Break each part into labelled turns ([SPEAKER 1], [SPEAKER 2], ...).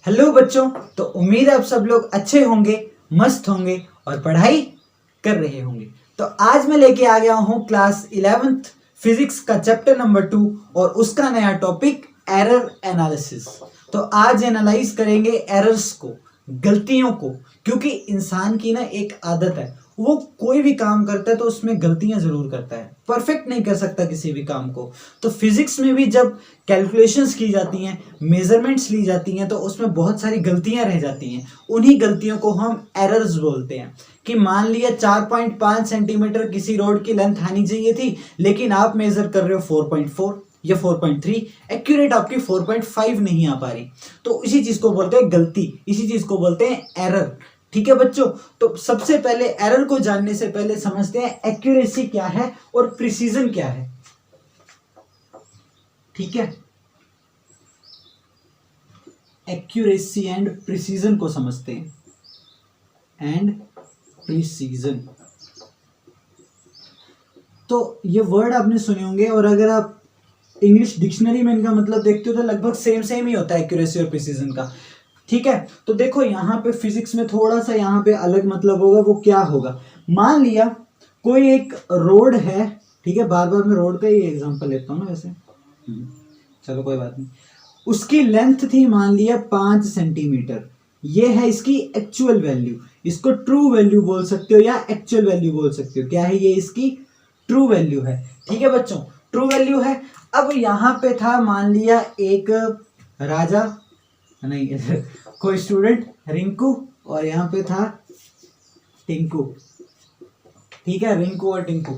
[SPEAKER 1] Hello बच्चों। तो उम्मीद है आप सब लोग अच्छे होंगे, मस्त होंगे और पढ़ाई कर रहे होंगे। तो आज मैं लेके आ गया हूँ क्लास 11th फिजिक्स का चैप्टर नंबर 2 और उसका नया टॉपिक एरर एनालिसिस। तो आज एनालाइज करेंगे एरर्स को, गलतियों को, क्योंकि इंसान की ना एक आदत है, वो कोई भी काम करता है तो उसमें गलतियां जरूर करता है, परफेक्ट नहीं कर सकता किसी भी काम को। तो फिजिक्स में भी जब कैलकुलेशंस की जाती हैं, मेजरमेंट्स ली जाती हैं, तो उसमें बहुत सारी गलतियां रह जाती हैं। उन्हीं गलतियों को हम एरर्स बोलते हैं। कि मान लिया 4.5 सेंटीमीटर किसी रोड की लेंथ आनी चाहिए थी, लेकिन आप मेजर कर रहे हो 4.4 या 4.3, एक्यूरेट आपकी 4.5 नहीं आ पा रही, तो इसी चीज को बोलते हैं गलती, इसी चीज को बोलते हैं एरर। ठीक है बच्चों, तो सबसे पहले एरर को जानने से पहले समझते हैं एक्यूरेसी क्या है और प्रिसीजन क्या है। ठीक है, एक्यूरेसी एंड प्रिसीजन को समझते हैं। एंड प्रिसीजन, तो ये वर्ड आपने सुने होंगे, और अगर आप इंग्लिश डिक्शनरी में इनका मतलब देखते हो तो लगभग सेम सेम ही होता है एक्यूरेसी और प्रिसीजन का। ठीक है, तो देखो यहाँ पे फिजिक्स में थोड़ा सा यहाँ पे अलग मतलब होगा। वो क्या होगा, मान लिया कोई एक रोड है। ठीक है, बार बार मैं रोड का ही एग्जांपल लेता हूँ ना वैसे, चलो कोई बात नहीं। उसकी लेंथ थी मान लिया 5 सेंटीमीटर, ये है इसकी एक्चुअल वैल्यू। इसको ट्रू वैल्यू बोल सकते हो या एक्चुअल वैल्यू बोल सकते हो। क्या है ये, इसकी ट्रू वैल्यू है। ठीक है बच्चों, ट्रू वैल्यू है। अब यहाँ पे था मान लिया एक राजा, नहीं कोई स्टूडेंट रिंकू, और यहाँ पे था टिंकू। ठीक है, रिंकू और टिंकू।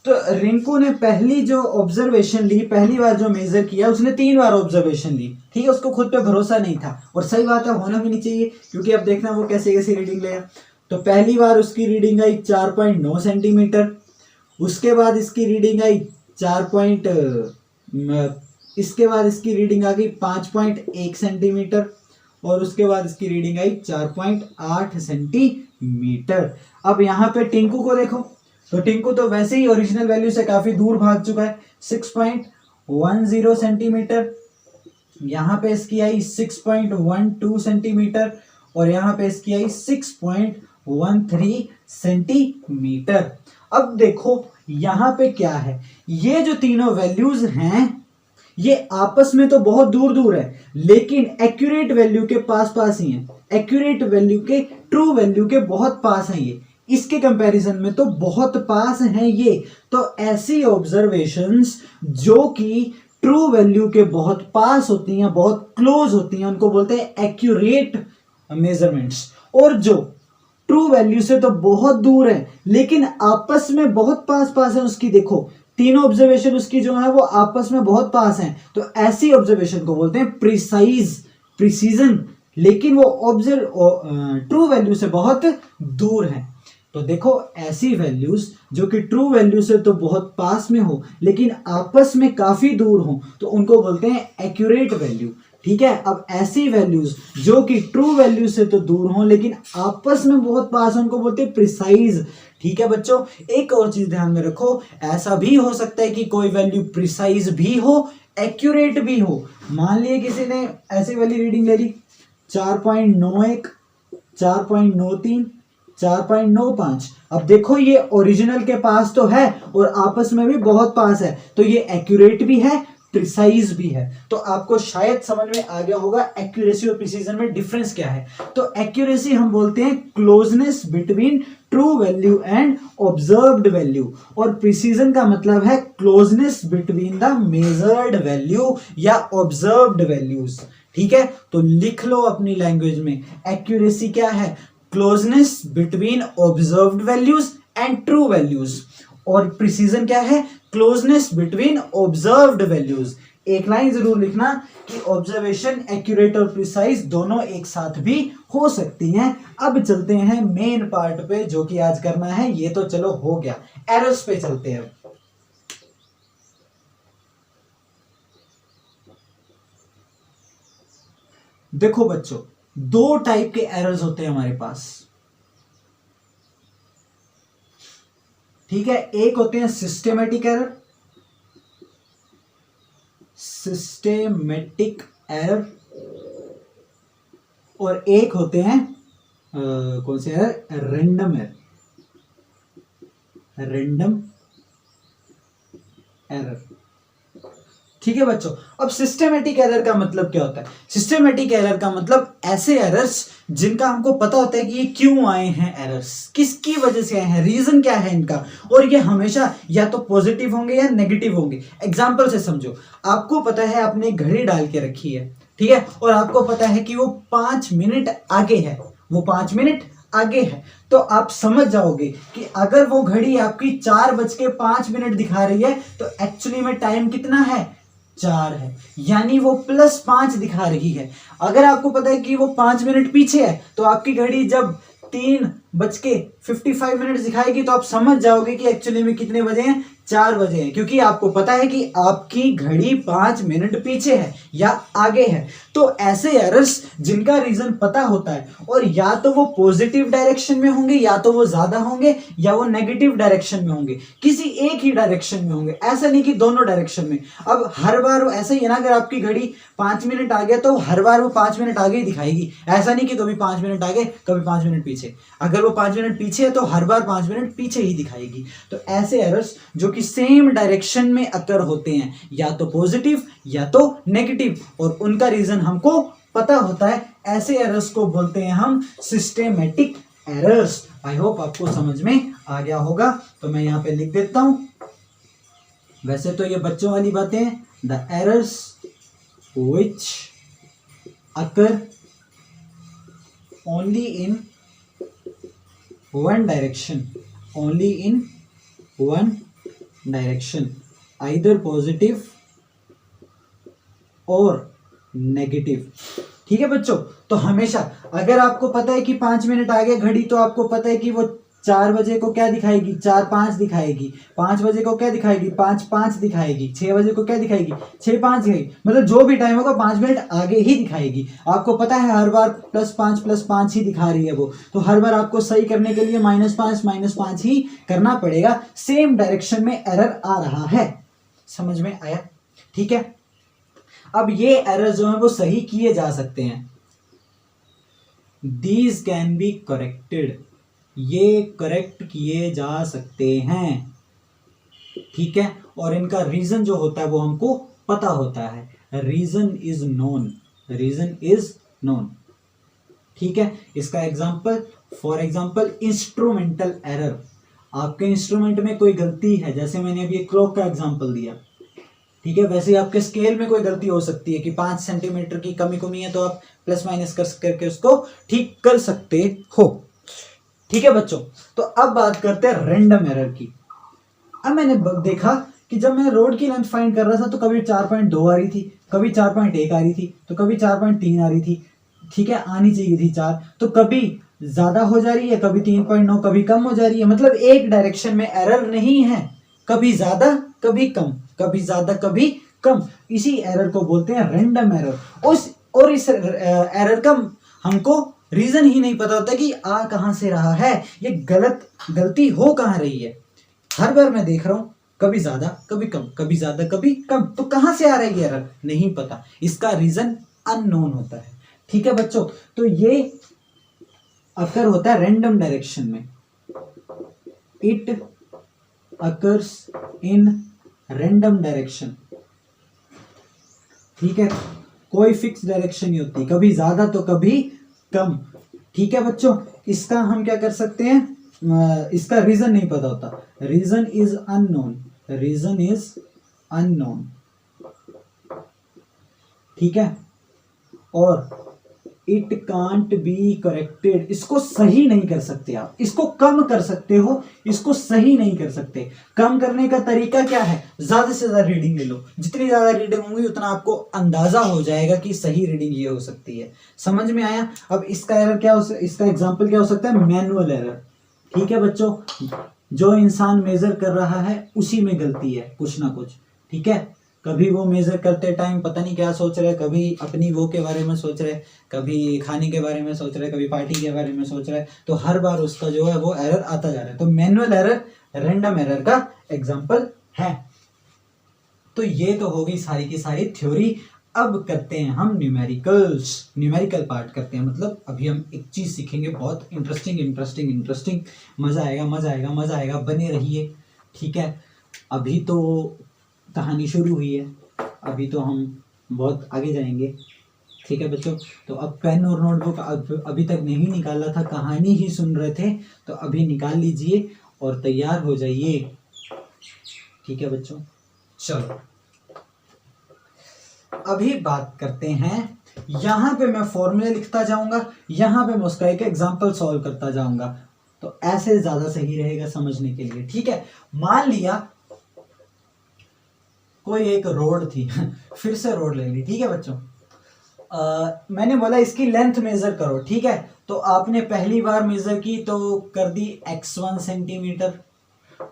[SPEAKER 1] तो रिंकू ने पहली जो ऑब्जर्वेशन ली, पहली बार जो मेजर किया, उसने 3 बार ऑब्जर्वेशन ली। ठीक है, उसको खुद पे भरोसा नहीं था, और सही बात है, होना भी नहीं चाहिए, क्योंकि अब देखना वो कैसे कैसे रीडिंग लेगा। तो पहली बार उसकी रीडिंग आई 4.9 सेंटीमीटर, उसके बाद इसकी रीडिंग आई 4 इसके बाद इसकी रीडिंग आ गई 5.1 सेंटीमीटर, और उसके बाद इसकी रीडिंग आई 4.8 सेंटीमीटर। अब यहाँ पे टिंकू को देखो, तो टिंकू तो वैसे ही ओरिजिनल वैल्यू से काफी दूर भाग चुका है, 6.10 सेंटीमीटर। यहाँ पे इसकी आई 6.12 सेंटीमीटर, और यहाँ पे इसकी आई 6.13 सेंटीमीटर। अब देखो यहाँ पे क्या है, ये जो तीनों वैल्यूज हैं ये आपस में तो बहुत दूर दूर है, लेकिन एक्यूरेट वैल्यू के पास पास ही है। एक्यूरेट वैल्यू के, ट्रू वैल्यू के बहुत पास है ये, इसके कंपैरिजन में तो बहुत पास हैं ये। तो ऐसी ऑब्जर्वेशंस जो कि ट्रू वैल्यू के बहुत पास होती हैं, बहुत क्लोज होती हैं, उनको बोलते हैं एक्यूरेट मेजरमेंट्स। और जो ट्रू वैल्यू से तो बहुत दूर है लेकिन आपस में बहुत पास पास है उसकी, देखो तीनों ऑब्जर्वेशन उसकी जो है वो आपस में बहुत पास हैं, तो ऐसी ऑब्जर्वेशन को बोलते हैं प्रिसाइज, प्रिसीजन, लेकिन वो ऑब्जर्व ट्रू वैल्यू से बहुत दूर है। तो देखो ऐसी वैल्यूज जो कि ट्रू वैल्यू से तो बहुत पास में हो लेकिन आपस में काफी दूर हो, तो उनको बोलते हैं एक्यूरेट वैल्यू। ठीक है, अब ऐसी वैल्यूज जो कि ट्रू वैल्यू से तो दूर हो लेकिन आपस में बहुत पास हो, उनको बोलते हैं प्रिसाइज। ठीक है बच्चों, एक और चीज ध्यान में रखो, ऐसा भी हो सकता है कि कोई वैल्यू प्रिसाइज भी हो, एक्यूरेट भी हो। मान लिए किसी ने ऐसी वाली रीडिंग ले ली 4.91, 4.93, 4.95। अब देखो ये ओरिजिनल के पास तो है और आपस में भी बहुत पास है, तो ये एक्यूरेट भी है, प्रिसाइज भी है। तो आपको शायद समझ में आ गया होगा एक्यूरेसी और प्रिसीजन में डिफरेंस क्या है। तो एक्यूरेसी हम बोलते हैं closeness between true value and observed value, और प्रिसीजन का मतलब है closeness between the measured value या ऑब्जर्व्ड वैल्यूज। ठीक है, तो लिख लो अपनी लैंग्वेज में, एक्यूरेसी क्या है, closeness between observed values and true values, और प्रिसीजन क्या है, क्लोजनेस बिटवीन ऑब्जर्व्ड वैल्यूज। एक लाइन जरूर लिखना कि ऑब्जर्वेशन एक्यूरेट और प्रिसाइज दोनों एक साथ भी हो सकती हैं। अब चलते हैं मेन पार्ट पे जो कि आज करना है, ये तो चलो हो गया, एरर्स पे चलते हैं। देखो बच्चों, 2 टाइप के एरर्स होते हैं हमारे पास। ठीक है, एक होते हैं सिस्टेमेटिक एरर, सिस्टेमेटिक एरर, और एक होते हैं कौन से error, random error, random error. ठीक है बच्चों, अब सिस्टेमेटिक एरर का मतलब क्या होता है? सिस्टेमेटिक एरर का मतलब ऐसे एरर्स जिनका हमको पता होता है कि ये क्यों आए हैं, एरर्स किसकी वजह से आए हैं, रीजन क्या है इनका, और ये हमेशा या तो पॉजिटिव होंगे या नेगेटिव होंगे। एग्जांपल से समझो, आपको पता है आपने घड़ी डाल के रखी है, ठीक है, और आपको पता है कि वो 5 मिनट आगे है, वो 5 मिनट आगे है, तो आप समझ जाओगे कि अगर वो घड़ी आपकी 4:05 दिखा रही है तो एक्चुअली में टाइम कितना है, 4 है, यानी वो +5 दिखा रही है। अगर आपको पता है कि वो 5 मिनट पीछे है तो आपकी घड़ी जब 3:55 दिखाएगी तो आप समझ जाओगे कि एक्चुअली में कितने बजे हैं, 4 बजे हैं, क्योंकि आपको पता है कि आपकी घड़ी 5 मिनट पीछे है या आगे है। तो ऐसे एरर्स जिनका रीजन पता होता है और या तो वो पॉजिटिव डायरेक्शन में होंगे, या तो वो ज्यादा होंगे, या वो नेगेटिव डायरेक्शन में होंगे, किसी एक ही डायरेक्शन में होंगे, ऐसा नहीं कि दोनों डायरेक्शन में। अब हर बार ऐसा ही है ना, अगर आपकी घड़ी 5 मिनट आगे तो हर बार वो 5 मिनट आगे ही दिखाएगी, ऐसा नहीं कि कभी 5 मिनट आगे कभी 5 मिनट पीछे। अगर वो 5 मिनट पीछे है तो हर बार 5 मिनट पीछे ही दिखाएगी। तो ऐसे एरर्स जो कि सेम डायरेक्शन में अकर होते हैं, या तो पॉजिटिव या तो नेगेटिव, और उनका रीजन हमको पता होता है, ऐसे एरर्स को बोलते हैं हम सिस्टेमेटिक एरर्स। आई होप आपको समझ में आ गया होगा, तो मैं यहां पे लिख देता हूं। वैसे तो ये बच्चों वाली बातें हैं, the errors which occur only in one direction, only in one direction, either positive और नेगेटिव। ठीक है बच्चों, तो हमेशा अगर आपको पता है कि 5 मिनट आगे घड़ी, तो आपको पता है कि वो 4 बजे को क्या दिखाएगी, 4:05 दिखाएगी, 5 बजे को क्या दिखाएगी, 5:05 दिखाएगी, 6 बजे को क्या दिखाएगी, 6:05 दिखाएगी, मतलब जो भी टाइम होगा 5 मिनट आगे ही दिखाएगी। आपको पता है हर बार +5 ही दिखा रही है वो, तो हर बार आपको सही करने के लिए -5 ही करना पड़ेगा। सेम डायरेक्शन में एरर आ रहा है, समझ में आया? ठीक है, अब ये एरर जो है वो सही किए जा सकते हैं, दीज कैन बी करेक्टेड, ये करेक्ट किए जा सकते हैं। ठीक है, और इनका रीजन जो होता है वो हमको पता होता है, reason is known, reason is known. ठीक है, इसका example, for example instrumental error, आपके इंस्ट्रूमेंट में कोई गलती है, जैसे मैंने अभी क्लॉक का एग्जांपल दिया, ठीक है, वैसे ही आपके स्केल में कोई गलती हो सकती है कि 5 सेंटीमीटर की कमी है, तो आप +- करके उसको ठीक कर सकते हो। ठीक है बच्चों, तो अब बात करते हैं रैंडम एरर की। अब मैंने देखा कि जब मैं रोड की लेंथ फाइंड कर रहा था तो कभी 4.2 आ रही थी, कभी 4.1 आ रही थी, तो कभी 4.3 आ रही थी। ठीक है, आनी चाहिए थी 4, तो कभी ज्यादा हो जा रही है, कभी 3.9, कभी कम हो जा रही है, मतलब एक डायरेक्शन में एरर नहीं है, कभी ज्यादा कभी कम, कभी ज्यादा कभी कम। इसी एरर को बोलते हैं रैंडम एरर। और इस एरर का हमको रीजन ही नहीं पता होता कि आ कहां से रहा है, ये गलती हो कहां रही है। हर बार मैं देख रहा हूं कभी ज्यादा कभी कम, कभी ज्यादा कभी कम, तो कहां से आ रही है एरर, नहीं पता, इसका रीजन अननोन होता है। ठीक है बच्चों, तो ये अकर होता है रैंडम डायरेक्शन में, it occurs in random direction. ठीक है, कोई फिक्स डायरेक्शन नहीं होती, कभी ज्यादा तो कभी कम। ठीक है बच्चों, इसका हम क्या कर सकते हैं, इसका रीजन नहीं पता होता, reason is unknown, reason is unknown. ठीक है, और इट कांट बी करेक्टेड, इसको सही नहीं कर सकते आप, इसको कम कर सकते हो, इसको सही नहीं कर सकते। कम करने का तरीका क्या है, ज्यादा से ज्यादा रीडिंग ले लो, जितनी ज्यादा रीडिंग होंगी उतना आपको अंदाजा हो जाएगा कि सही रीडिंग ये हो सकती है। समझ में आया? अब इसका एरर क्या हो, इसका एग्जाम्पल क्या हो सकता है, मैनुअल एरर। ठीक है बच्चों, जो इंसान मेजर कर रहा है उसी में गलती है कुछ ना कुछ। ठीक है, कभी वो मेजर करते टाइम पता नहीं क्या सोच रहे, कभी अपनी वो के बारे में सोच रहे, कभी खाने के बारे में सोच रहे, कभी पार्टी के बारे में सोच रहे, तो हर बार उसका जो है वो एरर आता जा रहा है। तो मैनुअल एरर रैंडम एरर का एग्जांपल है। तो ये तो होगी सारी की सारी थ्योरी। अब करते हैं हम न्यूमेरिकल पार्ट करते हैं। मतलब अभी हम एक चीज सीखेंगे बहुत इंटरेस्टिंग। मजा आएगा, बने रहिए। ठीक है, अभी तो कहानी शुरू हुई है, अभी तो हम बहुत आगे जाएंगे। ठीक है बच्चों, तो अब पेन और नोटबुक अभी तक नहीं निकाला था, कहानी ही सुन रहे थे, तो अभी निकाल लीजिए और तैयार हो जाइए। ठीक है बच्चों, चलो अभी बात करते हैं। यहां पे मैं फॉर्मूले लिखता जाऊंगा, यहां पे मैं उसका एक एग्जांपल सॉल्व करता जाऊंगा, तो ऐसे ज्यादा सही रहेगा समझने के लिए। ठीक है, मान लिया कोई एक रोड थी फिर से रोड ले ली। ठीक है बच्चों, मैंने बोला इसकी लेंथ मेजर करो। ठीक है, तो आपने पहली बार मेजर की तो कर दी x1 सेंटीमीटर,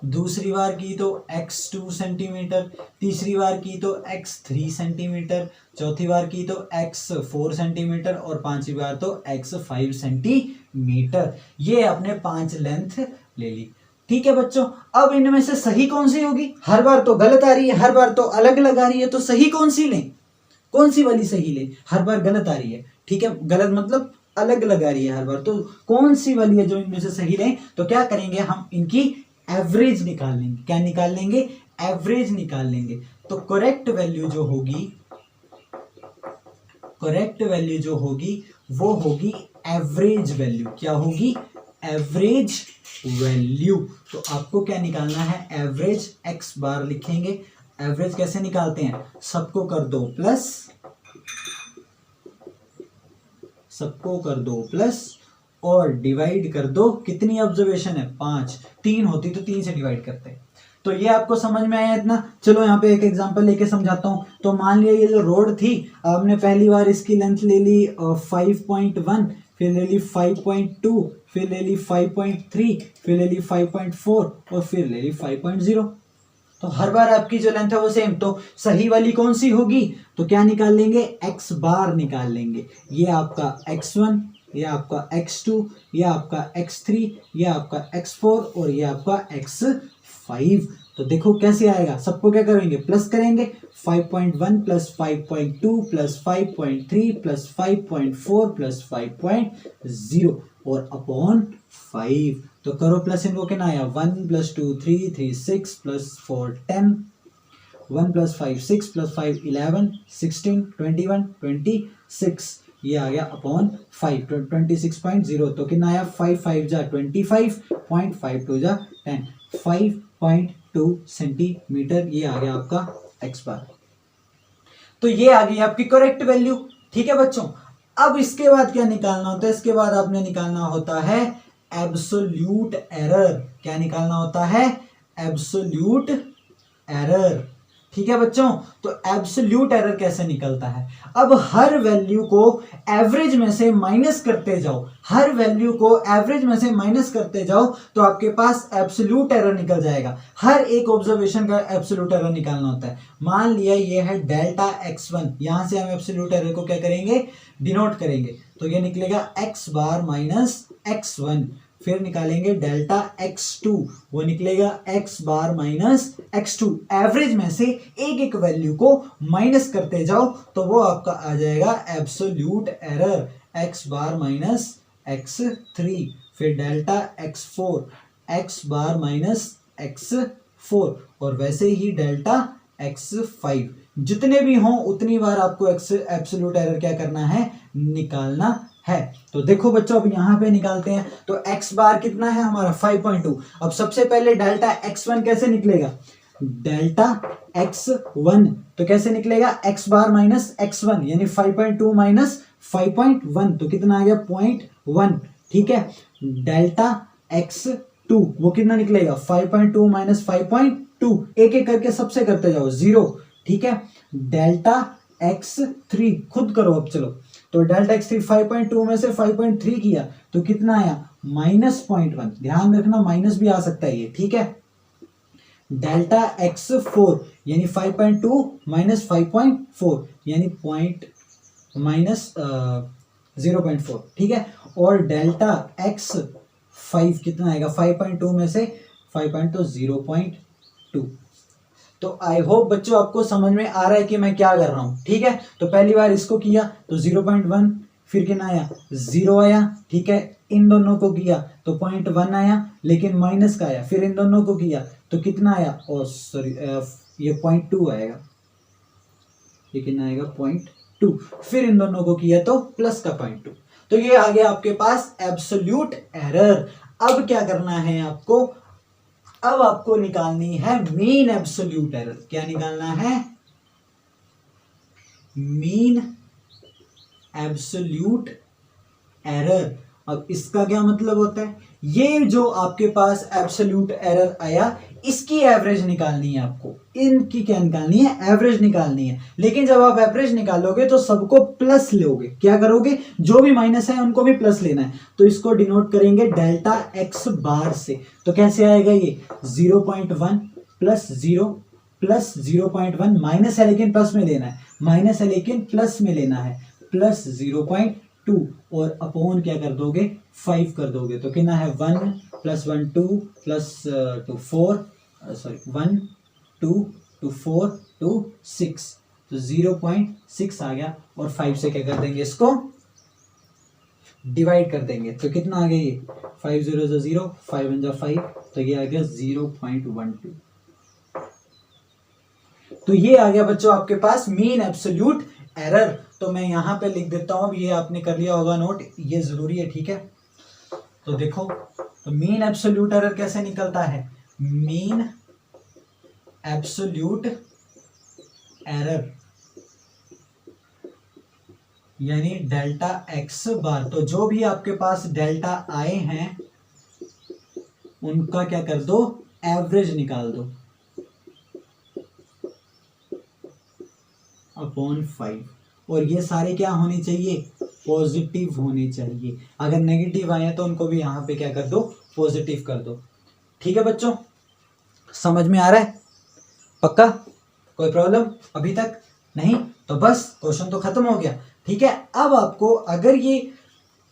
[SPEAKER 1] दूसरी बार की तो x2 सेंटीमीटर, तीसरी बार की तो x3 सेंटीमीटर, चौथी बार की तो x4 सेंटीमीटर और पांचवी बार तो x5 सेंटीमीटर। ये आपने 5 लेंथ ले ली। ठीक है बच्चों, अब इनमें से सही कौन सी होगी? हर बार तो गलत आ रही है, हर बार तो अलग अलग आ रही है, तो सही कौन सी लें? कौन सी वाली सही लें? हर बार गलत आ रही है। ठीक है, गलत मतलब अलग अलग आ रही है हर बार, तो कौन सी वाली है जो इनमें से सही लें? तो क्या करेंगे हम, इनकी एवरेज निकाल लेंगे। क्या निकाल लेंगे? एवरेज निकाल लेंगे। तो करेक्ट वैल्यू जो होगी वो होगी एवरेज वैल्यू। क्या होगी? Average value. तो आपको क्या निकालना है? एवरेज एक्स बार लिखेंगे। एवरेज कैसे निकालते हैं? सबको कर दो प्लस और डिवाइड कर दो। कितनी ऑब्जर्वेशन है? 5। 3 होती तो 3 से डिवाइड करते। तो ये आपको समझ में आया इतना? चलो यहाँ पे एक एग्जांपल लेके समझाता हूँ। तो मान लिया ये जो रोड थी, आपने पहली बार इसकी लेंथ ले ली 5.1, फिर ले ली 5.2, फिर ले ली 5.3, फिर ले ली 5.4 और फिर ले ली 5.0। तो हर बार आपकी जो लेंथ है वो सेम, तो सही वाली कौन सी होगी? तो क्या निकाल लेंगे? एक्स बार निकाल लेंगे। ये आपका x1, ये आपका x2, ये आपका x3, ये आपका x4 और ये आपका x5। तो देखो कैसे आएगा, सबको क्या करेंगे? प्लस करेंगे। 5.1 प्लस 5.2 प्लस 5.3 प्लस 5.4 प्लस 5.0 और अपॉन 5। तो करो प्लस, इनको क्या आया? 1 प्लस 2 3, 3 6 प्लस 4 10, 1 प्लस 5 6 प्लस 5 11 16 21 26। ये आ गया अपॉन 5, 26.0। तो कितना आया? 5 5 जा 25, 0.52 जा 10, 5.2 सेंटीमीटर। ये आ गया आपका एक्स बार। तो ये आ गई आपकी करेक्ट वैल्यू। ठीक है बच्चों, अब इसके बाद क्या निकालना होता है? इसके बाद आपने निकालना होता है एब्सोल्यूट एरर। क्या निकालना होता है? Absolute error. ठीक है बच्चों, तो एब्सोल्यूट एरर कैसे निकलता है? अब हर वैल्यू को एवरेज में से माइनस करते जाओ, तो आपके पास एब्सोल्यूट एरर निकल जाएगा। हर एक ऑब्जर्वेशन का एब्सोल्यूट एरर निकालना होता है। मान लिया ये है डेल्टा x1, यहां से हम एब्सोल्यूट एरर को क्या करेंगे? डिनोट करेंगे। तो ये निकलेगा x बार माइनस x1। फिर निकालेंगे डेल्टा x2, वो निकलेगा x बार माइनस x2। एवरेज में से एक एक वैल्यू को माइनस करते जाओ तो वो आपका आ जाएगा एब्सोल्यूट एरर, x बार माइनस x3। फिर डेल्टा x4, x बार माइनस x4 और वैसे ही डेल्टा x5। जितने भी हों उतनी बार आपको एब्सोल्यूट एरर क्या करना है? निकालना है। तो देखो बच्चों, अब यहां पे निकालते हैं। तो x बार कितना है हमारा? 5.2। अब सबसे पहले डेल्टा x1 कैसे निकलेगा? डेल्टा x1 तो कैसे निकलेगा? x बार माइनस x1 यानी 5.2 माइनस 5.1 तो कितना आ गया? 0.1। ठीक है, डेल्टा x2 वो कितना निकलेगा? 5.2 माइनस 5.2, एक एक करके सबसे करते जाओ 0। ठीक है, डेल्टा x3 खुद करो अब। चलो, तो डेल्टा x3 5.2 में से 5.3 किया तो कितना आया? -0.1। ध्यान रखना माइनस भी आ सकता है ये। ठीक है, डेल्टा x4 यानी 5.2 माइनस 5.4 यानी माइनस 0.4। ठीक है, और डेल्टा x5 कितना आएगा? 5.2 में से 5.2 0.2। तो आई होप बच्चों आपको समझ में आ रहा है कि मैं क्या कर रहा हूँ, ठीक है। तो पहली बार इसको किया तो 0.1, फिर कितना आया 0 आया, ठीक है। इन दोनों को किया तो 0.1 आया, लेकिन माइनस का आया। फिर इन दोनों को किया तो कितना आया, ओ सॉरी ये 0.2 आएगा, ये कितना आएगा 0.2। फिर इन दोनों को किया तो प्लस का 0.2। तो ये आ गया आपके पास एब्सोल्यूट एरर। अब क्या करना है आपको, अब आपको निकालनी है मीन एब्सोल्यूट एरर। क्या निकालना है, मीन एब्सोल्यूट एरर। अब इसका क्या मतलब होता है, ये जो आपके पास एब्सोल्यूट एरर आया इसकी एवरेज निकालनी है आपको। इनकी क्या निकालनी है, एवरेज निकालनी है। लेकिन जब आप एवरेज निकालोगे तो सबको प्लस लोगे, क्या करोगे, जो भी माइनस है उनको भी प्लस लेना है। तो इसको डिनोट करेंगे डेल्टा एक्स बार से। तो कैसे आएगा ये 0.1 प्लस 0 प्लस 0.1, माइनस है लेकिन प्लस में लेना है, माइनस है लेकिन प्लस में लेना है, प्लस 0.2 और अपॉन क्या कर दोगे 5 कर दोगे। तो कितना है 1 प्लस 1 2 प्लस 2 4, सॉरी 1 2 2 4 2 6, तो 0.6 आ गया। और 5 से क्या कर देंगे, इसको डिवाइड कर देंगे। तो कितना आ गया ये 5 0 0, 5 1 5, तो ये आ गया 0.12। तो ये आ गया बच्चों आपके पास मीन एब्सोल्यूट एरर। तो मैं यहां पे लिख देता हूं, ये आपने कर लिया होगा नोट, ये जरूरी है, ठीक है। तो देखो, तो मीन एब्सोल्यूट एरर कैसे निकलता है, मीन एब्सोल्यूट एरर यानी डेल्टा एक्स बार। तो जो भी आपके पास डेल्टा आए हैं उनका क्या कर दो, एवरेज निकाल दो अपॉन 5। और ये सारे क्या होने चाहिए, पॉजिटिव होने चाहिए। अगर नेगेटिव आए तो उनको भी यहां पे क्या कर दो, पॉजिटिव कर दो। ठीक है बच्चों, समझ में आ रहा है, पक्का, कोई प्रॉब्लम अभी तक नहीं? तो बस क्वेश्चन तो खत्म हो गया, ठीक है। अब आपको अगर ये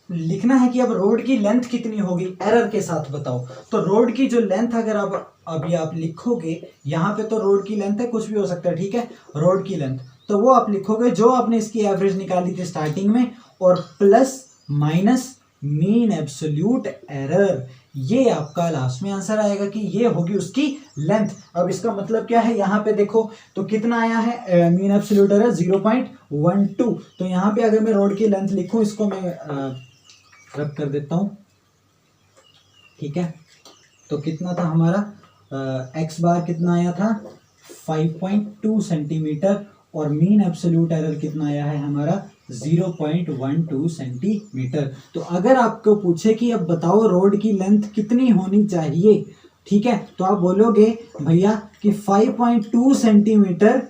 [SPEAKER 1] लिखना है कि अब रोड की लेंथ कितनी होगी एरर के साथ बताओ, तो रोड की जो लेंथ अगर आप अभी आप लिखोगे यहाँ पे, तो रोड की लेंथ है, कुछ भी हो सकता है, ठीक है, रोड की लेंथ, तो वो आप लिखोगे जो आपने इसकी एवरेज निकाली थी स्टार्टिंग में, और plus minus mean absolute error, ये आपका लास्ट में आंसर आएगा कि ये होगी उसकी लेंथ। अब इसका मतलब क्या है, यहाँ पे देखो तो कितना आया है मीन एब्सोल्यूट एरर 0.12। तो यहाँ पे अगर मैं रोड की लेंथ लिखूं, इसको मैं रब कर देता हूं, ठीक है। तो कितना था हमारा एक्स बार, कितना आया था 5.2 सेंटीमीटर, और मीन एब्सोल्यूट एरर कितना आया है हमारा 0.12 सेंटीमीटर। तो अगर आपको पूछे कि अब बताओ रोड की लेंथ कितनी होनी चाहिए, ठीक है, तो आप बोलोगे भैया कि 5.2 सेंटीमीटर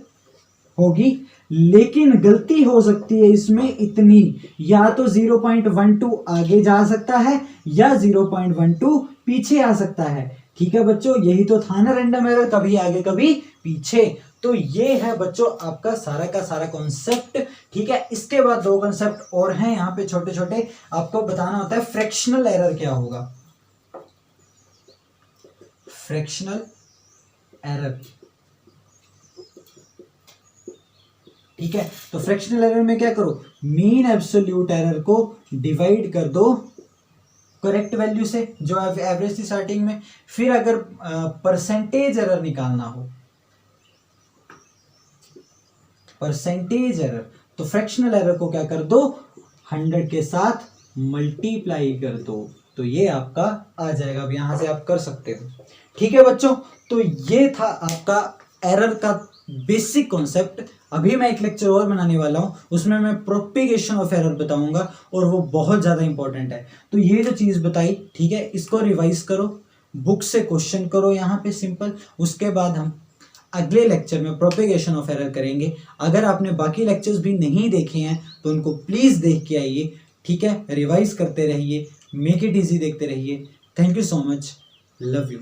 [SPEAKER 1] होगी, लेकिन गलती हो सकती है इसमें इतनी, या तो 0.12 आगे जा सकता है या 0.12 पीछे आ सकता है। ठीक है बच्चों, यही तो था ना रैंडम एरर, कभी आगे कभी पीछे। तो ये है बच्चों आपका सारा का सारा कॉन्सेप्ट, ठीक है। इसके बाद दो कॉन्सेप्ट और हैं यहाँ पे छोटे छोटे, आपको बताना होता है फ्रैक्शनल एरर क्या होगा, फ्रैक्शनल एरर, ठीक है। तो फ्रैक्शनल एरर में क्या करो, मीन एब्सोल्यूट एरर को डिवाइड कर दो करेक्ट वैल्यू से जो एवरेज थी स्टार्टिंग में। फिर अगर परसेंटेज एरर निकालना हो, परसेंटेज एरर, तो फ्रैक्शनल एरर को क्या कर दो 100 के साथ मल्टीप्लाई कर दो, तो ये आपका आ जाएगा। अब यहां से आप कर सकते हो, ठीक है बच्चों। तो ये था आपका एरर का बेसिक कॉन्सेप्ट। अभी मैं एक लेक्चर और बनाने वाला हूं, उसमें मैं प्रोपिगेशन ऑफ एरर बताऊंगा, और वो बहुत ज्यादा इंपॉर्टेंट है। तो ये जो चीज बताई, ठीक है, इसको रिवाइज करो, बुक से क्वेश्चन करो यहाँ पे सिंपल। उसके बाद हम अगले लेक्चर में प्रोपिगेशन ऑफ एरर करेंगे। अगर आपने बाकी लेक्चर्स भी नहीं देखे हैं तो उनको प्लीज देख के आइए, ठीक है। रिवाइज करते रहिए, मेक इट इजी देखते रहिए। Thank you so much, love you.